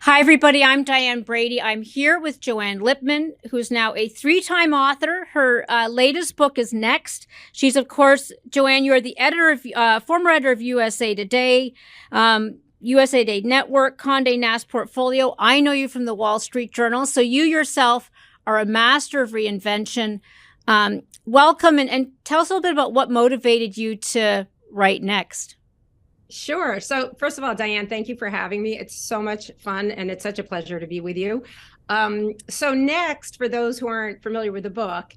Hi, everybody. I'm Diane Brady. I'm here with Joanne Lipman, who's now a three-time author. Her latest book is next. She's, of course, Joanne, you're the former editor of USA Today, USA Today Network, Condé Nast Portfolio. I know you from the Wall Street Journal. So you yourself are a master of reinvention. Welcome, and tell us a little bit about what motivated you to write next. Sure. So first of all, Diane, thank you for having me. It's so much fun and it's such a pleasure to be with you. So next, for those who aren't familiar with the book,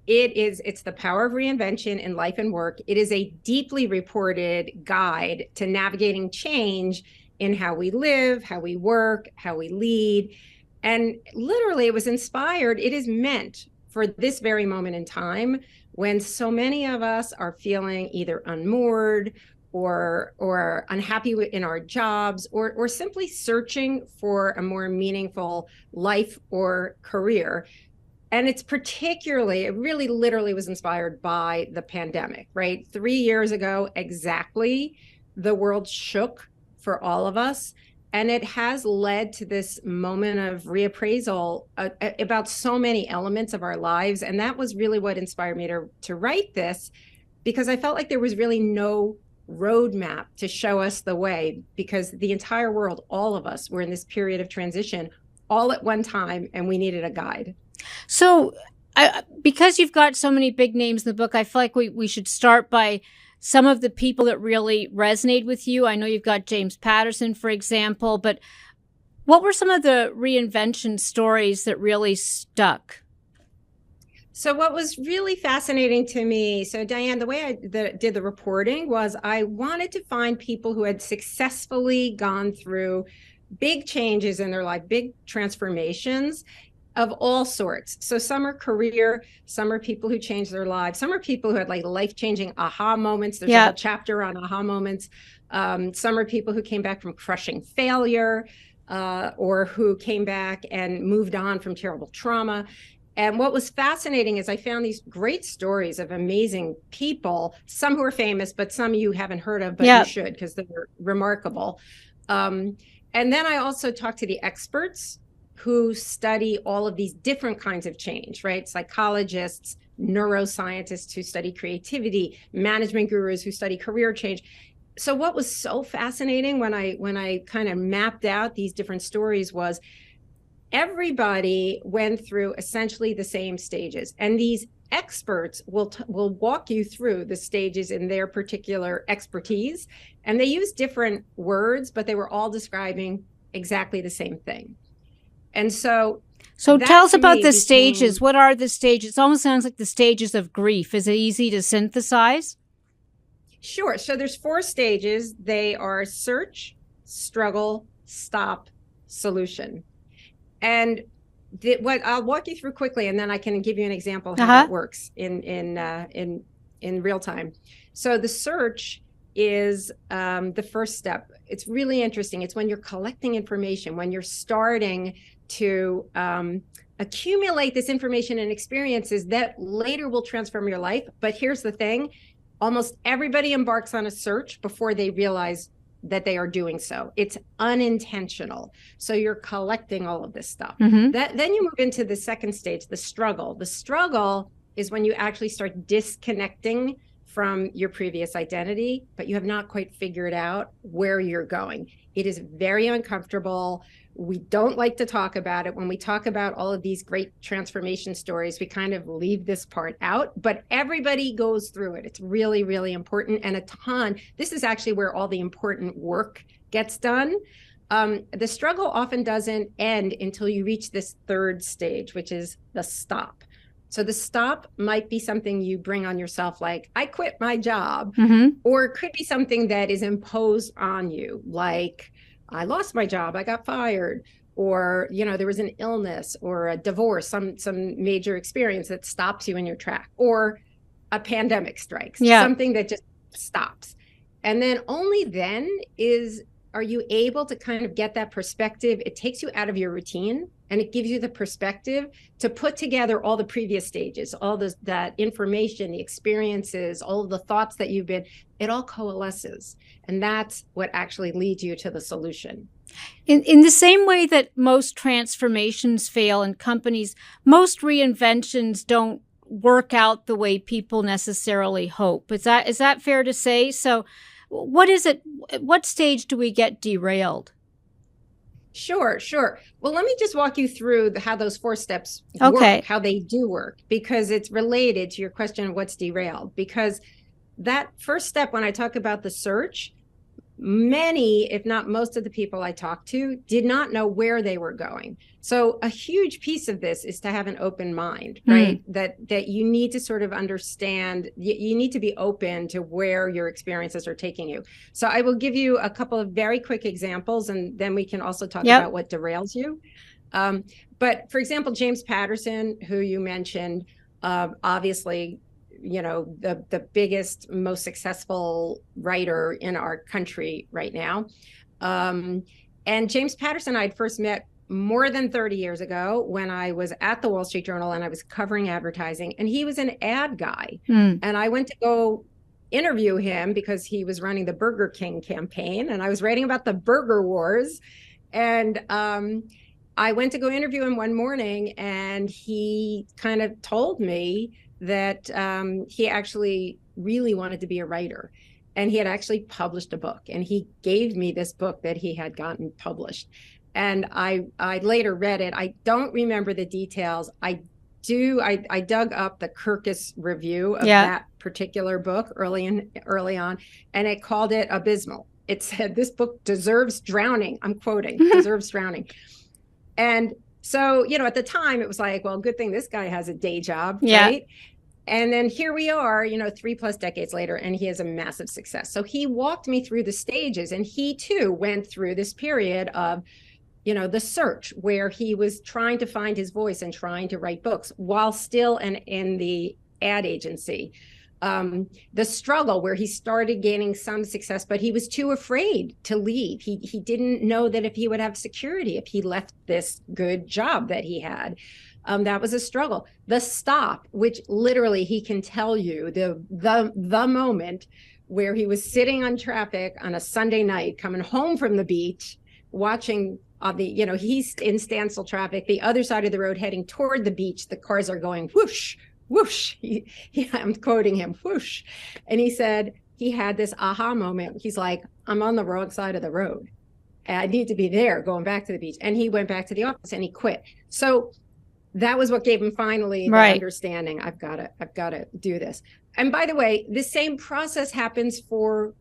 it's the Power of Reinvention in Life and Work. It is a deeply reported guide to navigating change in how we live, how we work, how we lead. And literally it was inspired, it is meant for this very moment in time when so many of us are feeling either unmoored or unhappy in our jobs, or simply searching for a more meaningful life or career. And it really literally was inspired by the pandemic, right? 3 years ago, exactly, the world shook for all of us. And it has led to this moment of reappraisal about so many elements of our lives. And that was really what inspired me to write this, because I felt like there was really no roadmap to show us the way, because the entire world, all of us, were in this period of transition all at one time, and we needed a guide. So because you've got so many big names in the book, I feel like we should start by some of the people that really resonate with you. I know you've got James Patterson, for example, but what were some of the reinvention stories that really stuck? So what was really fascinating to me, so Diane, the way I did the reporting was I wanted to find people who had successfully gone through big changes in their life, big transformations of all sorts. So some are career, some are people who changed their lives, some are people who had like life-changing aha moments. There's a whole chapter on aha moments. Some are people who came back from crushing failure, or who came back and moved on from terrible trauma. And what was fascinating is I found these great stories of amazing people, some who are famous, but some you haven't heard of, but you should, because they're remarkable. And then I also talked to the experts who study all of these different kinds of change, right? Psychologists, neuroscientists who study creativity, management gurus who study career change. So what was so fascinating when I kind of mapped out these different stories was everybody went through essentially the same stages, and these experts will walk you through the stages in their particular expertise, and they use different words, but they were all describing exactly the same thing. And so tell us about the stages. What are the stages? It almost sounds like the stages of grief. Is it easy to synthesize? Sure. So there's 4 stages. They are search, struggle, stop, solution. And what I'll walk you through quickly, and then I can give you an example of how that works in real time. So the search is the first step. It's really interesting. It's when you're collecting information, when you're starting to accumulate this information and experiences that later will transform your life. But here's the thing: almost everybody embarks on a search before they realize that they are doing so. It's unintentional. So you're collecting all of this stuff. Then you move into the second stage, the struggle. The struggle is when you actually start disconnecting from your previous identity, but you have not quite figured out where you're going. It is very uncomfortable. We don't like to talk about it. When we talk about all of these great transformation stories, we kind of leave this part out, but everybody goes through it. It's really, really important. And this is actually where all the important work gets done. The struggle often doesn't end until you reach this third stage, which is the stop. So the stop might be something you bring on yourself, like, I quit my job, or it could be something that is imposed on you, like, I lost my job, I got fired, or, there was an illness or a divorce, some major experience that stops you in your track, or a pandemic strikes, something that just stops. And then only then is are you able to kind of get that perspective? It takes you out of your routine and it gives you the perspective to put together all the previous stages, all that information, the experiences, all of the thoughts that you've been, it all coalesces. And that's what actually leads you to the solution. In the same way that most transformations fail in companies, most reinventions don't work out the way people necessarily hope. Is that fair to say? So what is it? At what stage do we get derailed? Sure. Well, let me just walk you through how those 4 steps work, how they do work, because it's related to your question of what's derailed. Because that first step, when I talk about the search, many, if not most of the people I talked to did not know where they were going. So a huge piece of this is to have an open mind, right? That you need to sort of understand, you need to be open to where your experiences are taking you. So I will give you a couple of very quick examples, and then we can also talk about what derails you. But for example, James Patterson, who you mentioned, obviously, the biggest, most successful writer in our country right now. And James Patterson, I'd first met more than 30 years ago when I was at the Wall Street Journal and I was covering advertising, and he was an ad guy. And I went to go interview him because he was running the Burger King campaign, and I was writing about the burger wars. And I went to go interview him one morning, and he kind of told me that he actually really wanted to be a writer, and he had actually published a book, and he gave me this book that he had gotten published. And I later read it. I don't remember the details. I dug up the Kirkus review of that particular book early on, and it called it abysmal. It said, "This book deserves drowning." I'm quoting, deserves drowning. And so, at the time it was like, well, good thing this guy has a day job, right? And then here we are, 3+ decades later, and he has a massive success. So he walked me through the stages, and he too went through this period of, the search, where he was trying to find his voice and trying to write books while still in the ad agency. The struggle, where he started gaining some success, but he was too afraid to leave. He didn't know that if he would have security if he left this good job that he had. That was a struggle. The stop, which literally he can tell you the moment where he was sitting on traffic on a Sunday night, coming home from the beach, watching he's in standstill traffic, the other side of the road heading toward the beach. The cars are going whoosh, whoosh. I'm quoting him, whoosh. And he said he had this aha moment. He's like, I'm on the wrong side of the road. I need to be there, going back to the beach. And he went back to the office and he quit. So that was what gave him finally the understanding. I've got to do this. And by the way, the same process happens for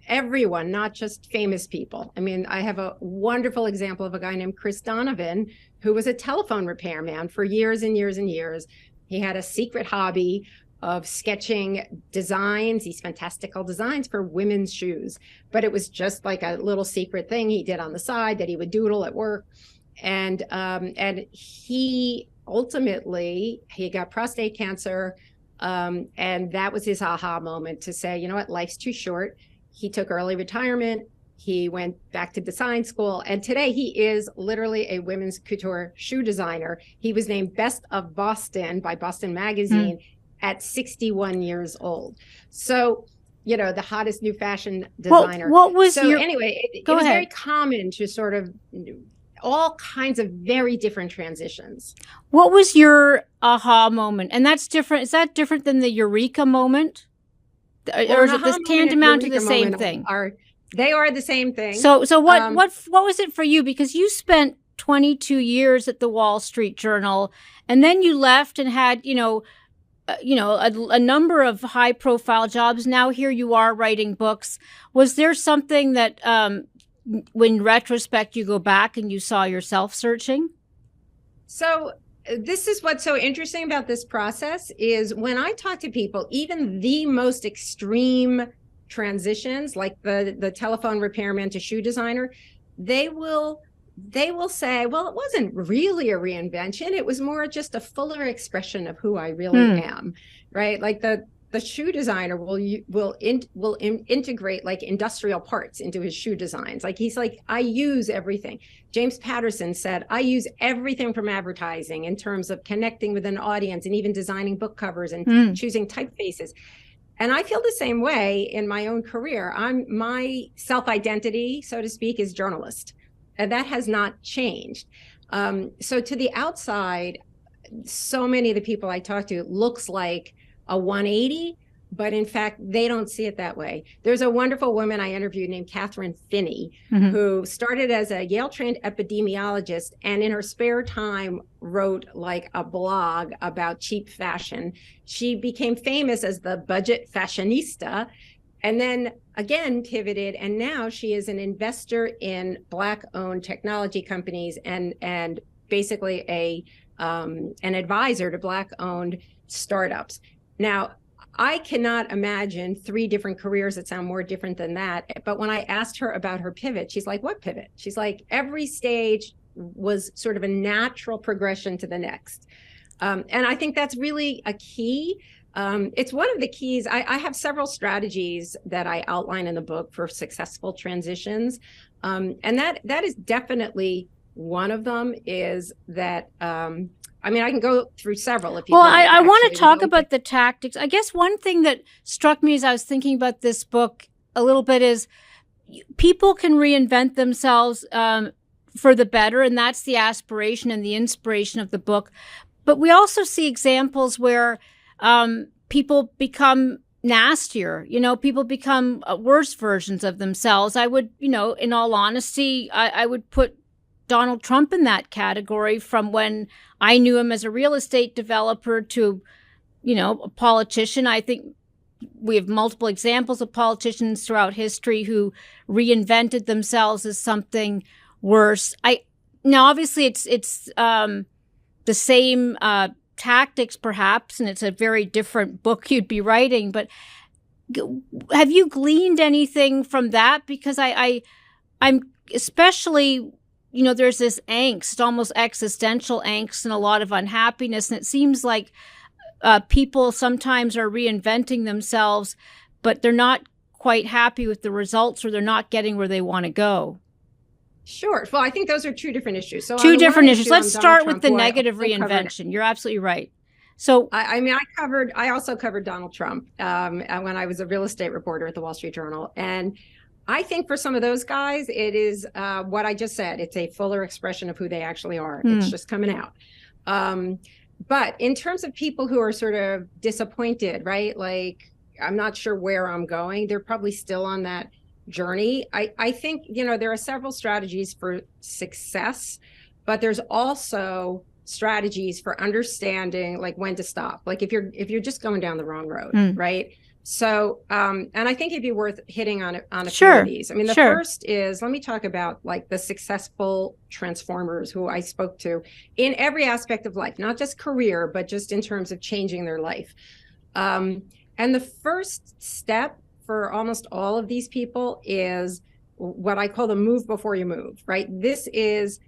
everyone, not just famous people. I mean, I have a wonderful example of a guy named Chris Donovan, who was a telephone repairman for years and years and years. He had a secret hobby of sketching designs, these fantastical designs for women's shoes. But it was just like a little secret thing he did on the side that he would doodle at work. And he ultimately, he got prostate cancer. And that was his aha moment to say, you know what, life's too short. He took early retirement. He went back to design school. And today he is literally a women's couture shoe designer. He was named Best of Boston by Boston Magazine at 61 years old. So, the hottest new fashion designer. Anyway, it was very common to sort of all kinds of very different transitions. What was your aha moment? And that's different. Is that different than the eureka moment? Or is it this tantamount to the same thing? They are the same thing. So what was it for you? Because you spent 22 years at the Wall Street Journal, and then you left and had, a number of high profile jobs. Now here you are writing books. Was there something that, when retrospect, you go back and you saw yourself searching? So this is what's so interesting about this process is when I talk to people, even the most extreme transitions, like the telephone repairman to shoe designer, they will say, well, it wasn't really a reinvention. It was more just a fuller expression of who I really am, right? Like the the shoe designer will integrate like industrial parts into his shoe designs. Like he's like, I use everything. James Patterson said, I use everything from advertising in terms of connecting with an audience and even designing book covers and choosing typefaces. And I feel the same way in my own career. My self-identity, so to speak, is journalist. And that has not changed. So to the outside, so many of the people I talk to looks like a 180, but in fact, they don't see it that way. There's a wonderful woman I interviewed named Catherine Finney, who started as a Yale-trained epidemiologist, and in her spare time wrote like a blog about cheap fashion. She became famous as the budget fashionista, and then again pivoted, and now she is an investor in Black-owned technology companies and basically an advisor to Black-owned startups. Now, I cannot imagine 3 different careers that sound more different than that. But when I asked her about her pivot, she's like, what pivot? She's like, every stage was sort of a natural progression to the next. And I think that's really a key. It's one of the keys. I have several strategies that I outline in the book for successful transitions. And that is definitely one of them, is that I mean, I can go through several if you Well, like. I want to talk about the tactics. I guess one thing that struck me as I was thinking about this book a little bit is people can reinvent themselves for the better, and that's the aspiration and the inspiration of the book. But we also see examples where people become nastier, people become worse versions of themselves. I would, in all honesty, I would put Donald Trump in that category, from when I knew him as a real estate developer to, a politician. I think we have multiple examples of politicians throughout history who reinvented themselves as something worse. Now obviously it's the same tactics perhaps, and it's a very different book you'd be writing, but have you gleaned anything from that? Because I'm especially, there's this angst, almost existential angst, and a lot of unhappiness. And it seems like people sometimes are reinventing themselves, but they're not quite happy with the results, or they're not getting where they want to go. Sure. Well, I think those are 2 different issues. So 2 different issues. Let's start with the negative reinvention. You're absolutely right. So I also covered Donald Trump when I was a real estate reporter at the Wall Street Journal. And I think for some of those guys, it is what I just said. It's a fuller expression of who they actually are. It's just coming out. But in terms of people who are sort of disappointed, right? Like, I'm not sure where I'm going. They're probably still on that journey. I think, there are several strategies for success, but there's also strategies for understanding like when to stop. Like if you're just going down the wrong road, right? So, and I think it'd be worth hitting on a few of these. I mean, the first is, let me talk about like the successful transformers who I spoke to in every aspect of life, not just career, but just in terms of changing their life. And the first step for almost all of these people is what I call the move before you move, right? The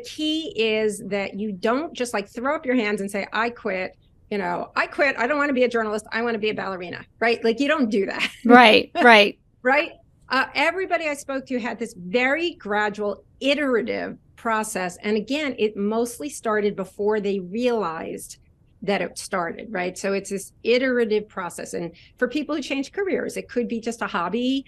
key is that you don't just like throw up your hands and say, I quit. I quit. I don't want to be a journalist. I want to be a ballerina, right? Like you don't do that. Right. Right. Everybody I spoke to had this very gradual, iterative process. And again, it mostly started before they realized that it started, right? So it's this iterative process. And for people who change careers, it could be just a hobby,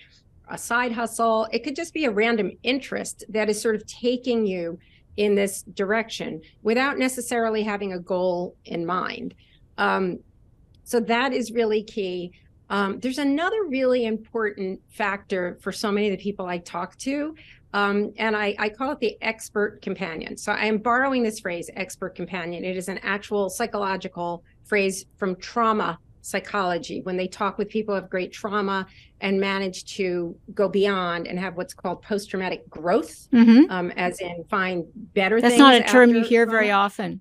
a side hustle. It could just be a random interest that is sort of taking you in this direction without necessarily having a goal in mind. So that is really key. There's another really important factor for so many of the people I talk to, and I call it the expert companion. So I am borrowing this phrase, expert companion. It is an actual psychological phrase from trauma psychology, when they talk with people who have great trauma and manage to go beyond and have what's called post-traumatic growth, as in find better things. That's not a term you hear very often.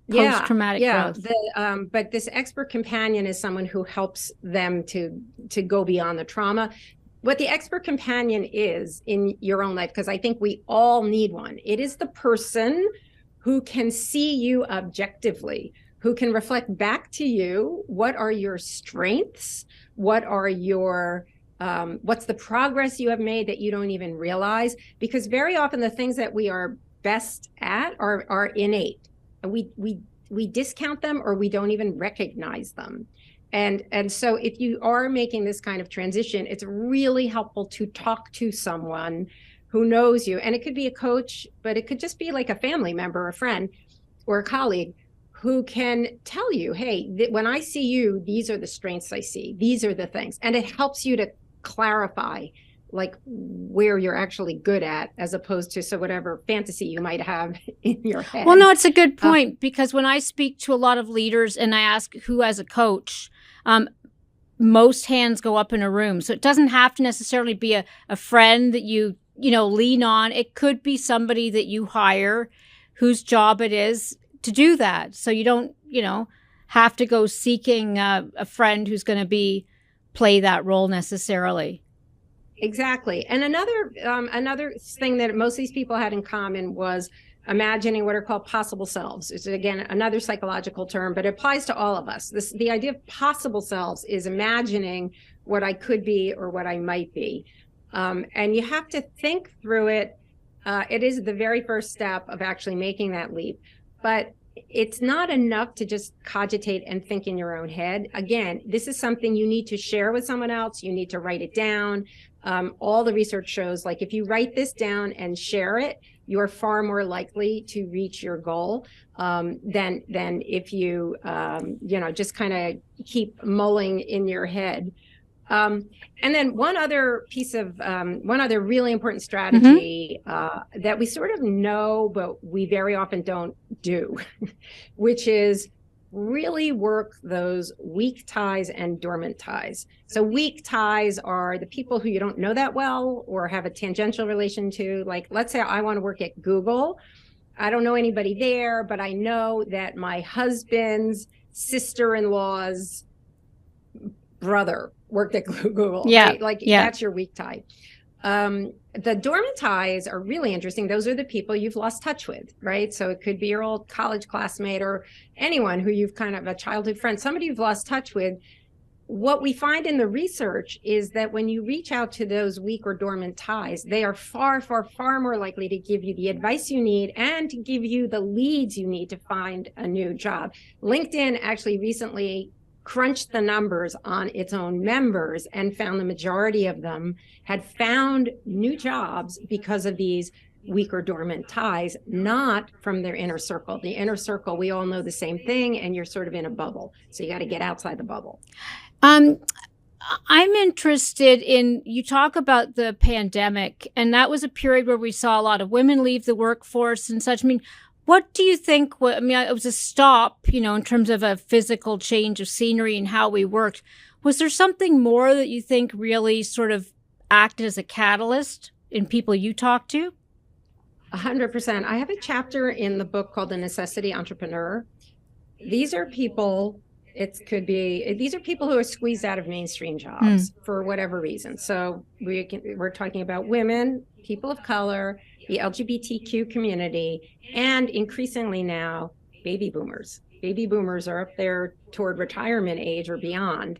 Post-traumatic growth. But this expert companion is someone who helps them to go beyond the trauma. What the expert companion is in your own life, because I think we all need one, it is the person who can see you objectively, who can reflect back to you, what are your strengths? What are your, what's the progress you have made that you don't even realize? Because very often the things that we are best at are innate. We discount them, or we don't even recognize them. And so if you are making this kind of transition, it's really helpful to talk to someone who knows you. And it could be a coach, but it could just be like a family member, a friend, or a colleague who can tell you, hey, when I see you, these are the strengths I see. These are the things. And it helps you to clarify like where you're actually good at, as opposed to so whatever fantasy you might have in your head. Well, no, it's a good point, because when I speak to a lot of leaders and I ask who has a coach, most hands go up in a room. So it doesn't have to necessarily be a friend that you lean on. It could be somebody that you hire whose job it is to do that. So you don't, have to go seeking a friend who's going to play that role necessarily. Exactly. And another thing that most of these people had in common was imagining what are called possible selves. It's, again, another psychological term, but it applies to all of us. The idea of possible selves is imagining what I could be or what I might be. And you have to think through it. It is the very first step of actually making that leap. But it's not enough to just cogitate and think in your own head. Again, this is something you need to share with someone else. You need to write it down. All the research shows, like, if you write this down and share it, you're far more likely to reach your goal than if you, just kind of keep mulling in your head. And then one other really important strategy that we sort of know, but we very often don't do, which is really work those weak ties and dormant ties. So weak ties are the people who you don't know that well or have a tangential relation to. Like, let's say I want to work at Google. I don't know anybody there, but I know that my husband's sister-in-law's brother worked at Google. Yeah. Right? That's your weak tie. The dormant ties are really interesting. Those are the people you've lost touch with, right? So it could be your old college classmate or anyone who you've kind of a childhood friend, somebody you've lost touch with. What we find in the research is that when you reach out to those weak or dormant ties, they are far, far, far more likely to give you the advice you need and to give you the leads you need to find a new job. LinkedIn actually recently crunched the numbers on its own members and found the majority of them had found new jobs because of these weak or dormant ties, not from their inner circle. The inner circle, we all know the same thing, and you're sort of in a bubble. So you got to get outside the bubble. I'm interested in, you talk about the pandemic, and that was a period where we saw a lot of women leave the workforce and such. I mean, what do you think? It was a stop, in terms of a physical change of scenery and how we worked. Was there something more that you think really sort of acted as a catalyst in people you talked to? 100%. I have a chapter in the book called The Necessity Entrepreneur. These are people, these are people who are squeezed out of mainstream jobs for whatever reason. So we're talking about women, people of color, the LGBTQ community, and increasingly now, baby boomers. Baby boomers are up there toward retirement age or beyond.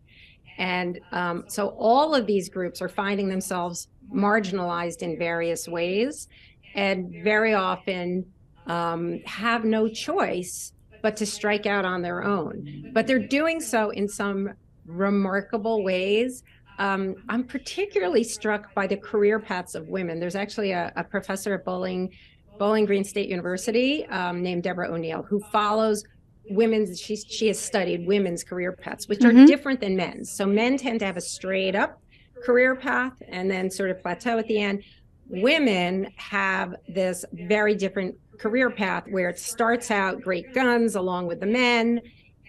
And so all of these groups are finding themselves marginalized in various ways, and very often have no choice but to strike out on their own. But they're doing so in some remarkable ways. I'm particularly struck by the career paths of women. There's actually a professor at Bowling Green State University named Deborah O'Neill, who follows women's, she has studied women's career paths, which are different than men's. So men tend to have a straight up career path and then sort of plateau at the end. Women have this very different career path where it starts out great guns along with the men,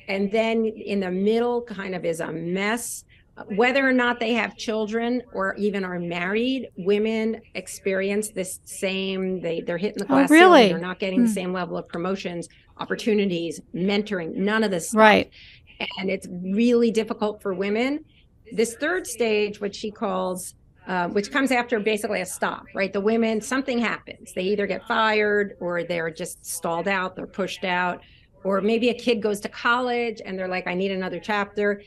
and then in the middle kind of is a mess. Whether or not they have children or even are married, women experience this same, they're hitting the glass ceiling, they're not getting the same level of promotions, opportunities, mentoring, none of this stuff. Right. And it's really difficult for women. This third stage, which she calls, which comes after basically a stop, right? The women, something happens. They either get fired or they're just stalled out, they're pushed out, or maybe a kid goes to college and they're like, I need another chapter.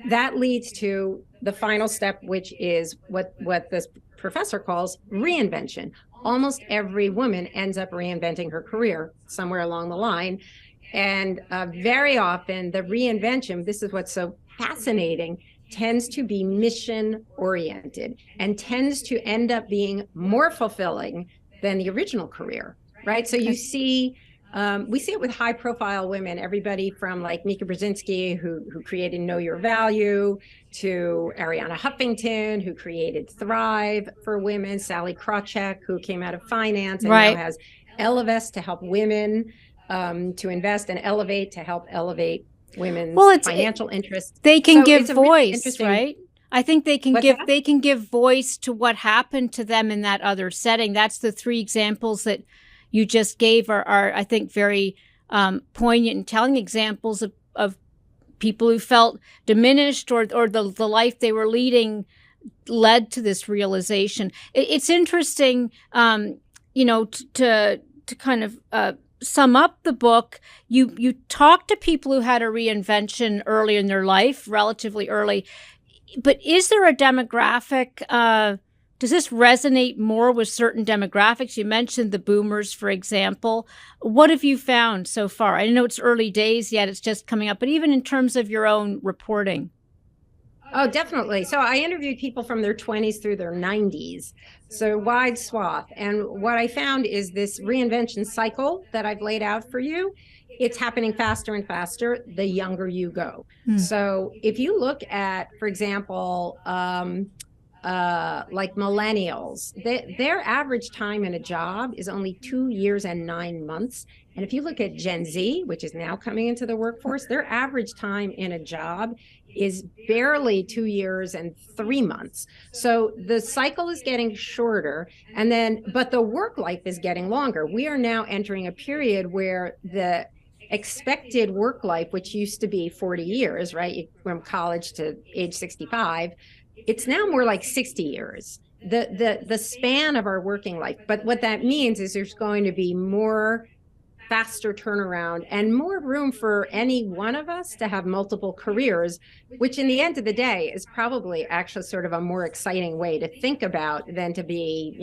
That leads to the final step, which is what this professor calls reinvention. Almost every woman ends up reinventing her career somewhere along the line. And very often the reinvention, this is what's so fascinating, tends to be mission oriented and tends to end up being more fulfilling than the original career, right? So you see, we see it with high profile women, everybody from like Mika Brzezinski, who created Know Your Value, to Ariana Huffington, who created Thrive for women, Sally Krawcheck, who came out of finance and now has Elevest to help women to invest, and Elevate to help elevate women's financial interests. They can give voice, really right? I think they can give voice to what happened to them in that other setting. That's the 3 examples that you just gave are I think, very poignant and telling examples of people who felt diminished or the life they were leading led to this realization. It's interesting, to kind of sum up the book. You talk to people who had a reinvention early in their life, relatively early, but is there a demographic? Does this resonate more with certain demographics? You mentioned the boomers, for example. What have you found so far? I know it's early days yet, it's just coming up, but even in terms of your own reporting. Oh, definitely. So I interviewed people from their 20s through their 90s, so wide swath. And what I found is this reinvention cycle that I've laid out for you, it's happening faster and faster the younger you go. So if you look at, for example, like millennials, their average time in a job is only 2 years and 9 months. And if you look at Gen Z, which is now coming into the workforce, their average time in a job is barely 2 years and 3 months. So the cycle is getting shorter, but the work life is getting longer. We are now entering a period where the expected work life, which used to be 40 years, right, from college to age 65, it's now more like 60 years, the span of our working life. But what that means is there's going to be more faster turnaround and more room for any one of us to have multiple careers, which in the end of the day is probably actually sort of a more exciting way to think about than to be,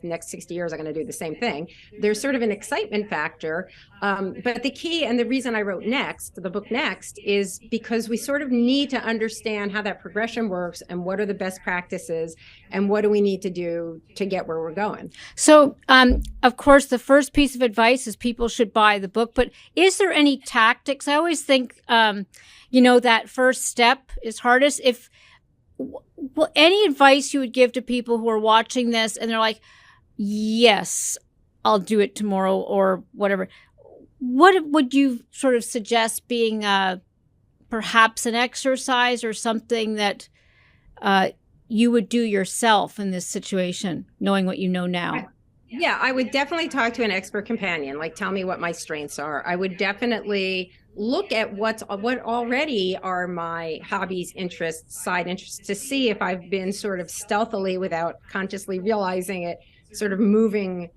next 60 years, I'm going to do the same thing. There's sort of an excitement factor. But the key, and the reason I wrote the book Next, is because we sort of need to understand how that progression works and what are the best practices and what do we need to do to get where we're going. So, of course, the first piece of advice is people should buy the book, but is there any tactics? I always think, that first step is hardest. Any advice you would give to people who are watching this and they're like, yes, I'll do it tomorrow or whatever. What would you sort of suggest being perhaps an exercise or something that you would do yourself in this situation, knowing what you know now? Yeah, I would definitely talk to an expert companion, like tell me what my strengths are. I would definitely look at what already are my hobbies, interests, side interests, to see if I've been sort of stealthily, without consciously realizing it, sort of moving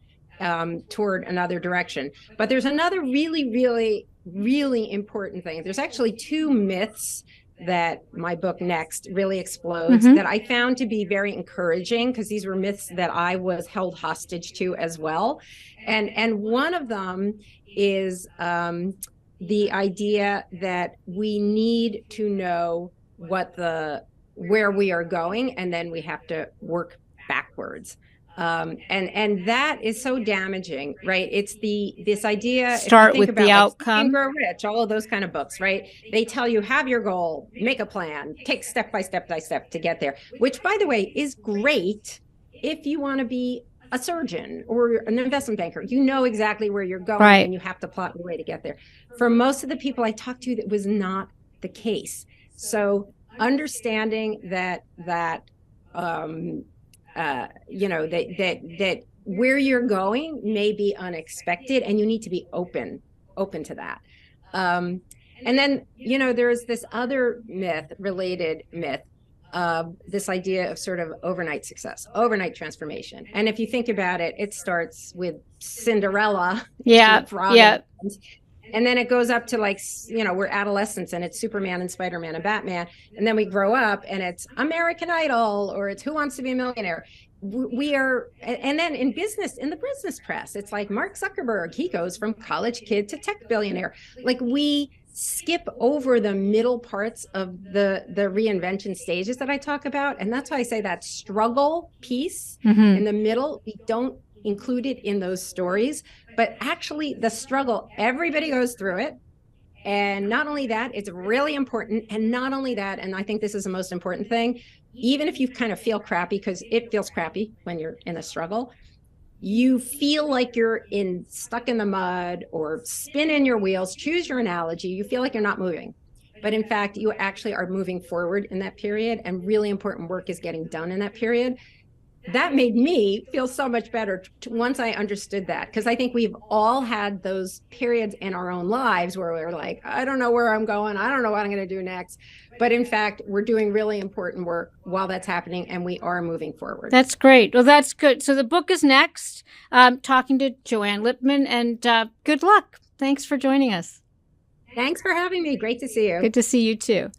toward another direction. But there's another really, really, really important thing. There's actually 2 myths that my book Next really explodes that I found to be very encouraging, because these were myths that I was held hostage to as well. And one of them is the idea that we need to know where we are going, and then we have to work backwards. And that is so damaging, right? It's this idea. Start with the outcome. Think and Grow Rich, all of those kind of books, right? They tell you, have your goal, make a plan, take step by step to get there, which, by the way, is great if you want to be a surgeon or an investment banker. You know exactly where you're going, right, and you have to plot your way to get there. For most of the people I talked to, that was not the case. So understanding that where you're going may be unexpected, and you need to be open to that. And then, there's this other related myth, this idea of sort of overnight success, overnight transformation. And if you think about it, it starts with Cinderella. Yeah. And then it goes up to like, we're adolescents and it's Superman and Spider-Man and Batman. And then we grow up and it's American Idol or it's Who Wants to Be a Millionaire. We are, and then in the business press, it's like Mark Zuckerberg, he goes from college kid to tech billionaire. Like we skip over the middle parts of the reinvention stages that I talk about. And that's why I say that struggle piece in the middle, we don't include it in those stories, but actually the struggle, everybody goes through it. And not only that, it's really important. And not only that, and I think this is the most important thing, even if you kind of feel crappy, because it feels crappy when you're in a struggle, you feel like you're stuck in the mud or spinning your wheels, choose your analogy, you feel like you're not moving. But in fact, you actually are moving forward in that period, and really important work is getting done in that period. That made me feel so much better once I understood that, because I think we've all had those periods in our own lives where we're like, I don't know where I'm going. I don't know what I'm going to do next. But in fact, we're doing really important work while that's happening, and we are moving forward. That's great. Well, that's good. So the book is next, talking to Joanne Lipman, and good luck. Thanks for joining us. Thanks for having me. Great to see you. Good to see you too.